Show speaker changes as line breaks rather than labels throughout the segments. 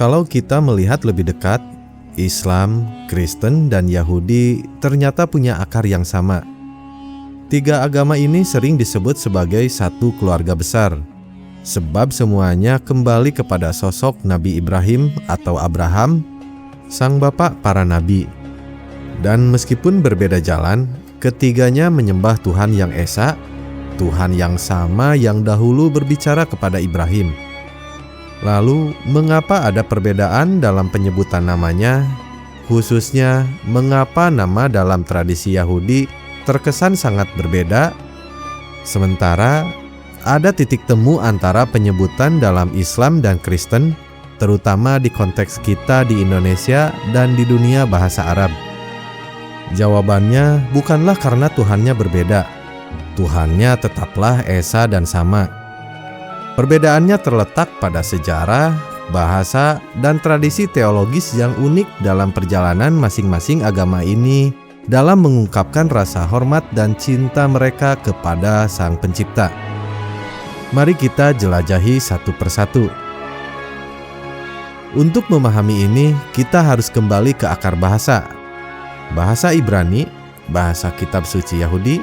Kalau kita melihat lebih dekat, Islam, Kristen, dan Yahudi ternyata punya akar yang sama. Tiga agama ini sering disebut sebagai satu keluarga besar, sebab semuanya kembali kepada sosok Nabi Ibrahim atau Abraham, sang bapak para nabi. Dan meskipun berbeda jalan, ketiganya menyembah Tuhan yang Esa, Tuhan yang sama yang dahulu berbicara kepada Ibrahim. Lalu, mengapa ada perbedaan dalam penyebutan namanya? Khususnya, mengapa nama dalam tradisi Yahudi terkesan sangat berbeda? Sementara, ada titik temu antara penyebutan dalam Islam dan Kristen, terutama di konteks kita di Indonesia dan di dunia bahasa Arab. Jawabannya bukanlah karena Tuhannya berbeda. Tuhannya tetaplah Esa dan sama. Perbedaannya terletak pada sejarah, bahasa, dan tradisi teologis yang unik dalam perjalanan masing-masing agama ini dalam mengungkapkan rasa hormat dan cinta mereka kepada Sang Pencipta. Mari kita jelajahi satu persatu. Untuk memahami ini, kita harus kembali ke akar bahasa. Bahasa Ibrani, bahasa kitab suci Yahudi,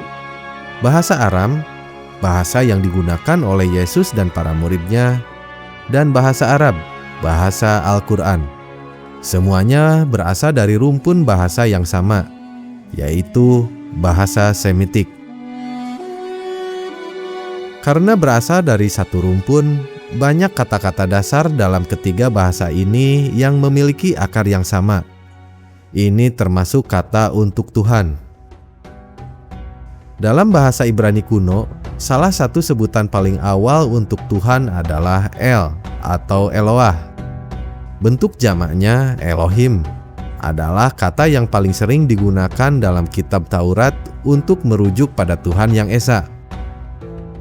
bahasa Aram, bahasa yang digunakan oleh Yesus dan para muridnya, dan bahasa Arab, bahasa Al-Quran. Semuanya berasal dari rumpun bahasa yang sama, yaitu bahasa Semitik. Karena berasal dari satu rumpun, banyak kata-kata dasar dalam ketiga bahasa ini yang memiliki akar yang sama. Ini termasuk kata untuk Tuhan. Dalam bahasa Ibrani kuno, salah satu sebutan paling awal untuk Tuhan adalah El atau Eloah. Bentuk jamaknya Elohim adalah kata yang paling sering digunakan dalam kitab Taurat untuk merujuk pada Tuhan yang Esa.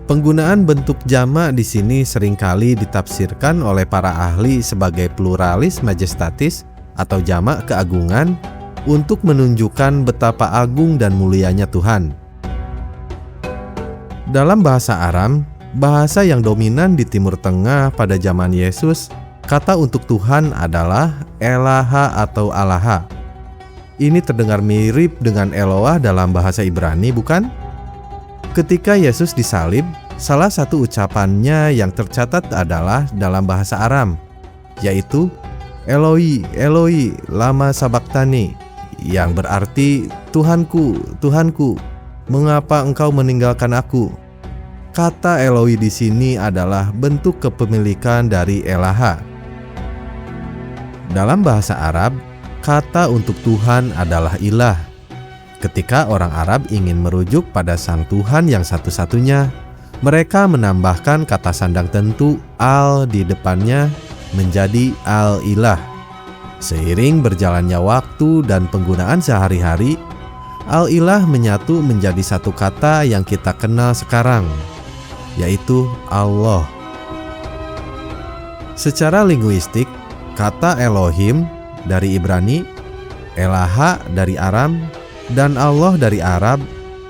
Penggunaan bentuk jamak di sini seringkali ditafsirkan oleh para ahli sebagai pluralis majestatis atau jamak keagungan untuk menunjukkan betapa agung dan mulianya Tuhan. Dalam bahasa Aram, bahasa yang dominan di Timur Tengah pada zaman Yesus, kata untuk Tuhan adalah Elaha atau Alaha. Ini terdengar mirip dengan Eloah dalam bahasa Ibrani, bukan? Ketika Yesus disalib, salah satu ucapannya yang tercatat adalah dalam bahasa Aram, yaitu Eloi, Eloi, lama sabaktani, yang berarti Tuhanku, Tuhanku, mengapa engkau meninggalkan aku? Kata Eloi di sini adalah bentuk kepemilikan dari Elaha. Dalam bahasa Arab, kata untuk Tuhan adalah ilah. Ketika orang Arab ingin merujuk pada Sang Tuhan yang satu-satunya, mereka menambahkan kata sandang tentu al di depannya menjadi al-ilah. Seiring berjalannya waktu dan penggunaan sehari-hari, Al-Ilah menyatu menjadi satu kata yang kita kenal sekarang, yaitu Allah. Secara linguistik, kata Elohim dari Ibrani, Elaha dari Aram, dan Allah dari Arab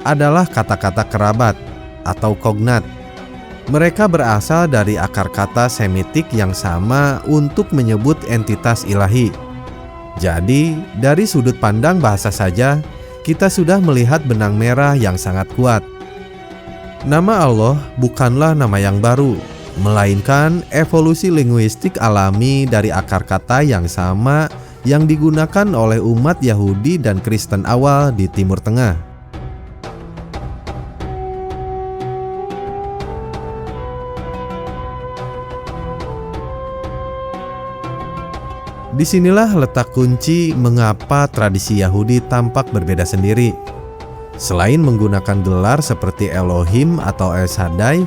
adalah kata-kata kerabat atau kognat. Mereka berasal dari akar kata Semitik yang sama untuk menyebut entitas ilahi. Jadi, dari sudut pandang bahasa saja, kita sudah melihat benang merah yang sangat kuat. Nama Allah bukanlah nama yang baru, melainkan evolusi linguistik alami dari akar kata yang sama yang digunakan oleh umat Yahudi dan Kristen awal di Timur Tengah. Disinilah letak kunci mengapa tradisi Yahudi tampak berbeda sendiri. Selain menggunakan gelar seperti Elohim atau El Shaddai,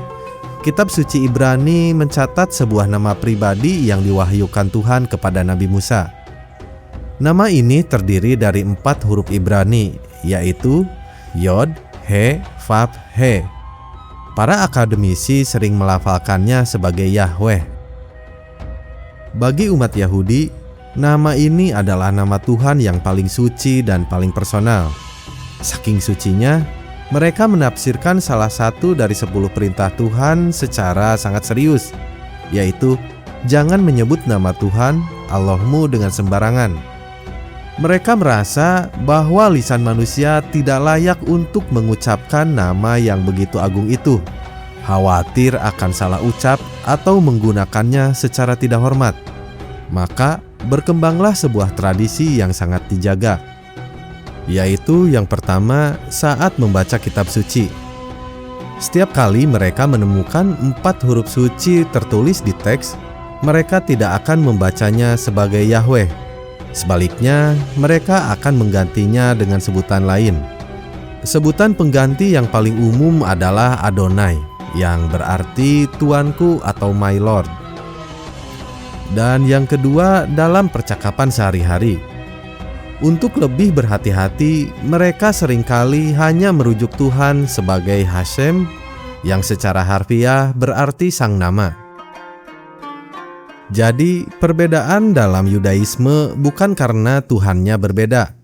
kitab suci Ibrani mencatat sebuah nama pribadi yang diwahyukan Tuhan kepada Nabi Musa. Nama ini terdiri dari 4 huruf Ibrani, yaitu Yod, He, Vav, He. Para akademisi sering melafalkannya sebagai Yahweh. Bagi umat Yahudi, nama ini adalah nama Tuhan yang paling suci dan paling personal. Saking sucinya, mereka menafsirkan salah satu dari 10 perintah Tuhan secara sangat serius, yaitu jangan menyebut nama Tuhan Allahmu dengan sembarangan. Mereka merasa bahwa lisan manusia tidak layak untuk mengucapkan nama yang begitu agung itu, khawatir akan salah ucap atau menggunakannya secara tidak hormat. Maka berkembanglah sebuah tradisi yang sangat dijaga, yaitu yang pertama saat membaca kitab suci. Setiap kali mereka menemukan 4 huruf suci tertulis di teks, mereka tidak akan membacanya sebagai Yahweh. Sebaliknya, mereka akan menggantinya dengan sebutan lain. Sebutan pengganti yang paling umum adalah Adonai, yang berarti Tuanku atau My Lord. Dan yang kedua dalam percakapan sehari-hari. Untuk lebih berhati-hati, mereka seringkali hanya merujuk Tuhan sebagai Hashem, yang secara harfiah berarti Sang Nama. Jadi, perbedaan dalam Yudaisme bukan karena Tuhannya berbeda,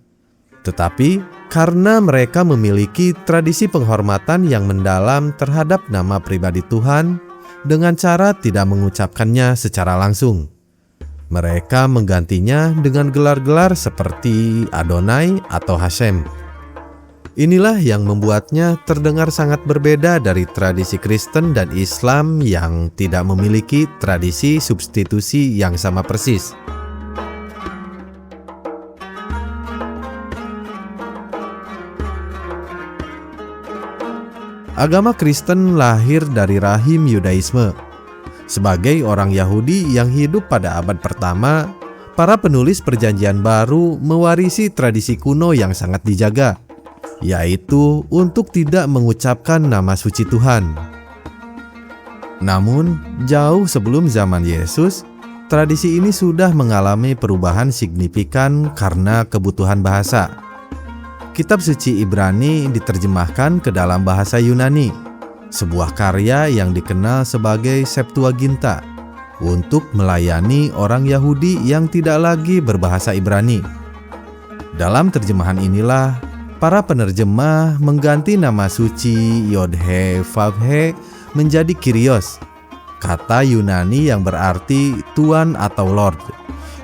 tetapi karena mereka memiliki tradisi penghormatan yang mendalam terhadap nama pribadi Tuhan dengan cara tidak mengucapkannya secara langsung. Mereka menggantinya dengan gelar-gelar seperti Adonai atau Hashem. Inilah yang membuatnya terdengar sangat berbeda dari tradisi Kristen dan Islam yang tidak memiliki tradisi substitusi yang sama persis. Agama Kristen lahir dari rahim Yudaisme. Sebagai orang Yahudi yang hidup pada abad pertama, para penulis Perjanjian Baru mewarisi tradisi kuno yang sangat dijaga, yaitu untuk tidak mengucapkan nama suci Tuhan. Namun, jauh sebelum zaman Yesus, tradisi ini sudah mengalami perubahan signifikan karena kebutuhan bahasa. Kitab suci Ibrani diterjemahkan ke dalam bahasa Yunani, sebuah karya yang dikenal sebagai Septuaginta, untuk melayani orang Yahudi yang tidak lagi berbahasa Ibrani. Dalam terjemahan inilah, para penerjemah mengganti nama suci Yod-He Vav-He menjadi Kyrios, kata Yunani yang berarti Tuan atau Lord.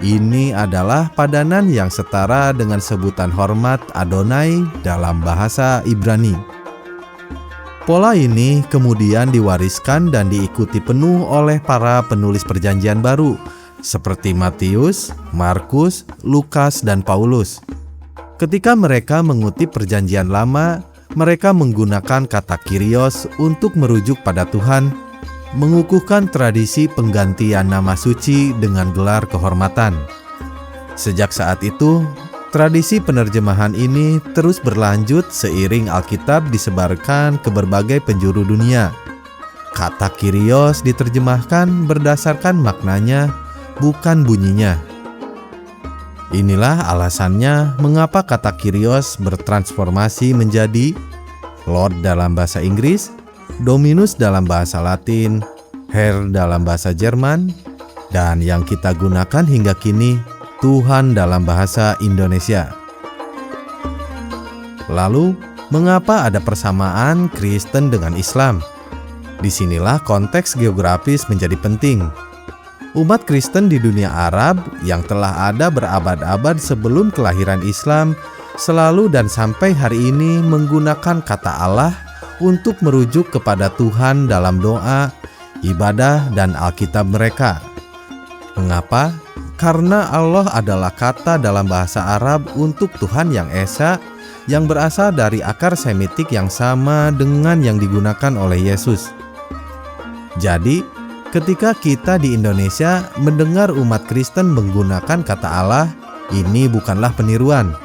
Ini adalah padanan yang setara dengan sebutan hormat Adonai dalam bahasa Ibrani. Pola ini kemudian diwariskan dan diikuti penuh oleh para penulis Perjanjian Baru seperti Matius, Markus, Lukas, dan Paulus. Ketika mereka mengutip Perjanjian Lama, mereka menggunakan kata Kyrios untuk merujuk pada Tuhan, mengukuhkan tradisi penggantian nama suci dengan gelar kehormatan. Sejak saat itu, tradisi penerjemahan ini terus berlanjut seiring Alkitab disebarkan ke berbagai penjuru dunia. Kata Kyrios diterjemahkan berdasarkan maknanya, bukan bunyinya. Inilah alasannya mengapa kata Kyrios bertransformasi menjadi Lord dalam bahasa Inggris, Dominus dalam bahasa Latin, Herr dalam bahasa Jerman, dan yang kita gunakan hingga kini, Tuhan dalam bahasa Indonesia. Lalu, mengapa ada persamaan Kristen dengan Islam? Disinilah konteks geografis menjadi penting. Umat Kristen di dunia Arab yang telah ada berabad-abad sebelum kelahiran Islam selalu dan sampai hari ini menggunakan kata Allah untuk merujuk kepada Tuhan dalam doa, ibadah, dan Alkitab mereka. Mengapa? Karena Allah adalah kata dalam bahasa Arab untuk Tuhan yang Esa, yang berasal dari akar Semitik yang sama dengan yang digunakan oleh Yesus. Jadi, ketika kita di Indonesia mendengar umat Kristen menggunakan kata Allah, ini bukanlah peniruan,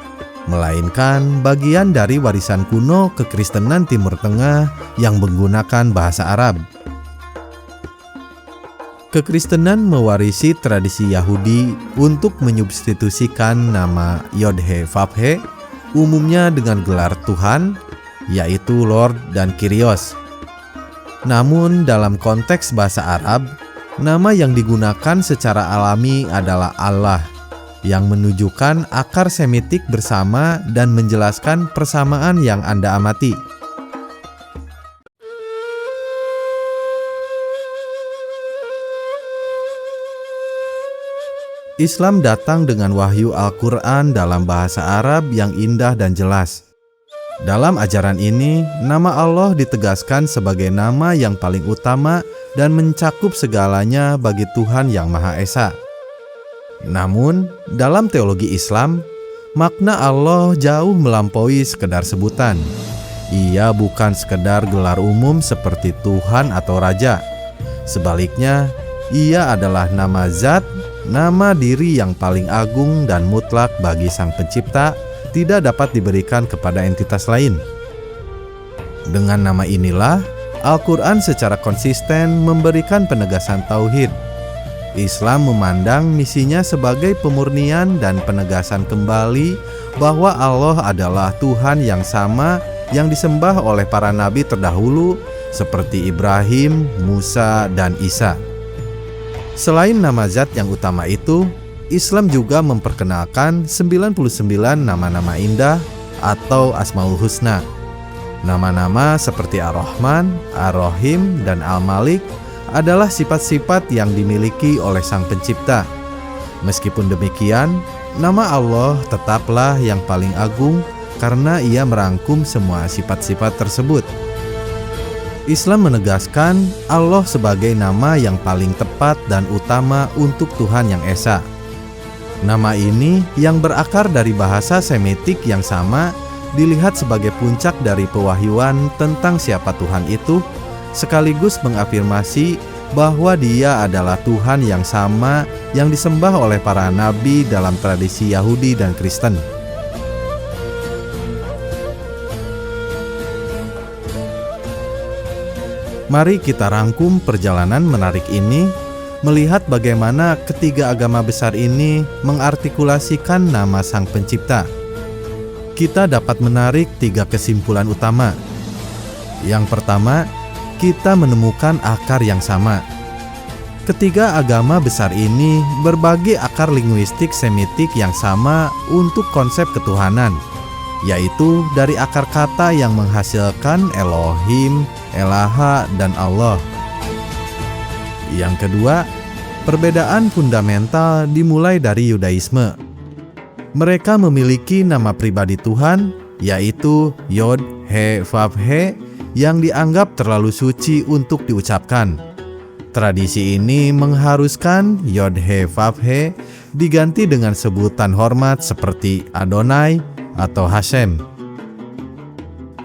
melainkan bagian dari warisan kuno kekristenan Timur Tengah yang menggunakan bahasa Arab. Kekristenan mewarisi tradisi Yahudi untuk menyubstitusikan nama Yod-He Vav-He umumnya dengan gelar Tuhan, yaitu Lord dan Kyrios. Namun dalam konteks bahasa Arab, nama yang digunakan secara alami adalah Allah, yang menunjukkan akar Semitik bersama dan menjelaskan persamaan yang Anda amati. Islam datang dengan wahyu Al-Quran dalam bahasa Arab yang indah dan jelas. Dalam ajaran ini, nama Allah ditegaskan sebagai nama yang paling utama dan mencakup segalanya bagi Tuhan Yang Maha Esa. Namun, dalam teologi Islam, makna Allah jauh melampaui sekedar sebutan. Ia bukan sekedar gelar umum seperti Tuhan atau Raja. Sebaliknya, ia adalah nama zat, nama diri yang paling agung dan mutlak bagi Sang Pencipta, tidak dapat diberikan kepada entitas lain. Dengan nama inilah, Al-Quran secara konsisten memberikan penegasan tauhid. Islam memandang misinya sebagai pemurnian dan penegasan kembali bahwa Allah adalah Tuhan yang sama yang disembah oleh para nabi terdahulu seperti Ibrahim, Musa, dan Isa. Selain nama zat yang utama itu, Islam juga memperkenalkan 99 nama-nama indah atau Asmaul Husna. Nama-nama seperti Ar-Rahman, Ar-Rahim, dan Al-Malik adalah sifat-sifat yang dimiliki oleh Sang Pencipta. Meskipun demikian, nama Allah tetaplah yang paling agung karena ia merangkum semua sifat-sifat tersebut. Islam menegaskan Allah sebagai nama yang paling tepat dan utama untuk Tuhan Yang Esa. Nama ini yang berakar dari bahasa Semitik yang sama dilihat sebagai puncak dari pewahyuan tentang siapa Tuhan itu, sekaligus mengafirmasi bahwa Dia adalah Tuhan yang sama yang disembah oleh para nabi dalam tradisi Yahudi dan Kristen. Mari kita rangkum perjalanan menarik ini, melihat bagaimana ketiga agama besar ini mengartikulasikan nama Sang Pencipta. Kita dapat menarik 3 kesimpulan utama. Yang pertama, kita menemukan akar yang sama. Ketiga agama besar ini berbagi akar linguistik Semitik yang sama untuk konsep ketuhanan, yaitu dari akar kata yang menghasilkan Elohim, Elaha, dan Allah. Yang kedua, perbedaan fundamental dimulai dari Yudaisme. Mereka memiliki nama pribadi Tuhan, yaitu Yod, He, Vav, He, yang dianggap terlalu suci untuk diucapkan. Tradisi ini mengharuskan Yod, He, Vav, He diganti dengan sebutan hormat seperti Adonai atau Hashem.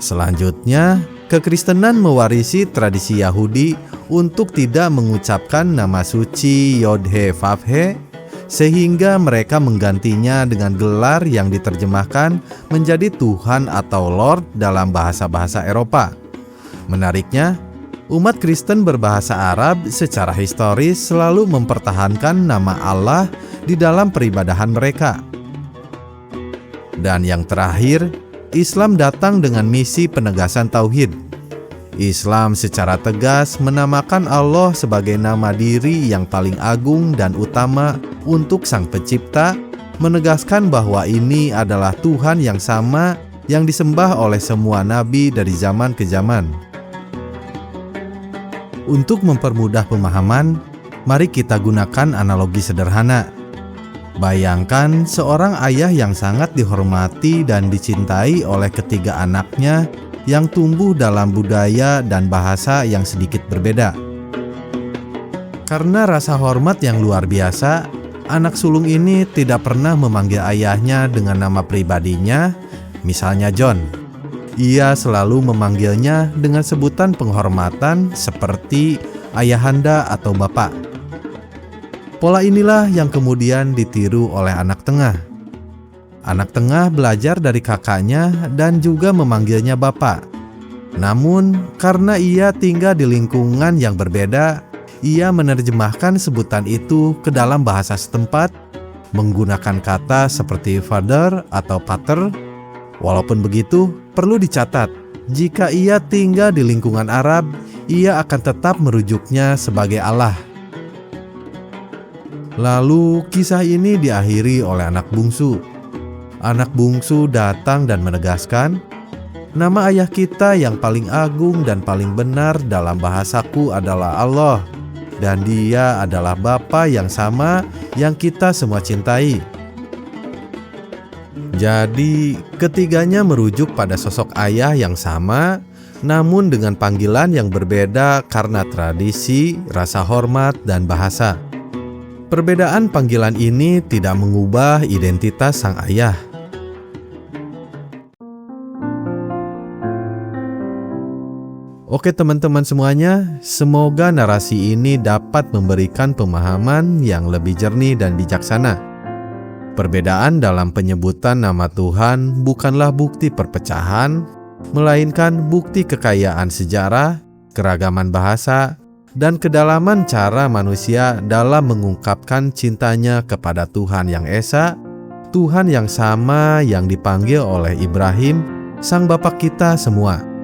Selanjutnya, kekristenan mewarisi tradisi Yahudi untuk tidak mengucapkan nama suci Yod, He, Vav, He, sehingga mereka menggantinya dengan gelar yang diterjemahkan menjadi Tuhan atau Lord dalam bahasa-bahasa Eropa. Menariknya, umat Kristen berbahasa Arab secara historis selalu mempertahankan nama Allah di dalam peribadahan mereka. Dan yang terakhir, Islam datang dengan misi penegasan tauhid. Islam secara tegas menamakan Allah sebagai nama diri yang paling agung dan utama untuk Sang Pencipta, menegaskan bahwa ini adalah Tuhan yang sama yang disembah oleh semua nabi dari zaman ke zaman. Untuk mempermudah pemahaman, mari kita gunakan analogi sederhana. Bayangkan seorang ayah yang sangat dihormati dan dicintai oleh ketiga anaknya yang tumbuh dalam budaya dan bahasa yang sedikit berbeda. Karena rasa hormat yang luar biasa, anak sulung ini tidak pernah memanggil ayahnya dengan nama pribadinya, misalnya John. Ia selalu memanggilnya dengan sebutan penghormatan seperti ayahanda atau bapak. Pola inilah yang kemudian ditiru oleh anak tengah. Anak tengah belajar dari kakaknya dan juga memanggilnya bapak. Namun, karena ia tinggal di lingkungan yang berbeda, ia menerjemahkan sebutan itu ke dalam bahasa setempat, menggunakan kata seperti father atau pater. Walaupun begitu, perlu dicatat, jika ia tinggal di lingkungan Arab, ia akan tetap merujuknya sebagai Allah. Lalu, kisah ini diakhiri oleh anak bungsu. Anak bungsu datang dan menegaskan, nama ayah kita yang paling agung dan paling benar dalam bahasaku adalah Allah. dan Dia adalah Bapa yang sama yang kita semua cintai. Jadi, ketiganya merujuk pada sosok ayah yang sama, namun dengan panggilan yang berbeda karena tradisi, rasa hormat, dan bahasa. Perbedaan panggilan ini tidak mengubah identitas sang ayah. Oke teman-teman semuanya, semoga narasi ini dapat memberikan pemahaman yang lebih jernih dan bijaksana. Perbedaan dalam penyebutan nama Tuhan bukanlah bukti perpecahan, melainkan bukti kekayaan sejarah, keragaman bahasa, dan kedalaman cara manusia dalam mengungkapkan cintanya kepada Tuhan yang Esa, Tuhan yang sama yang dipanggil oleh Ibrahim, sang Bapa kita semua.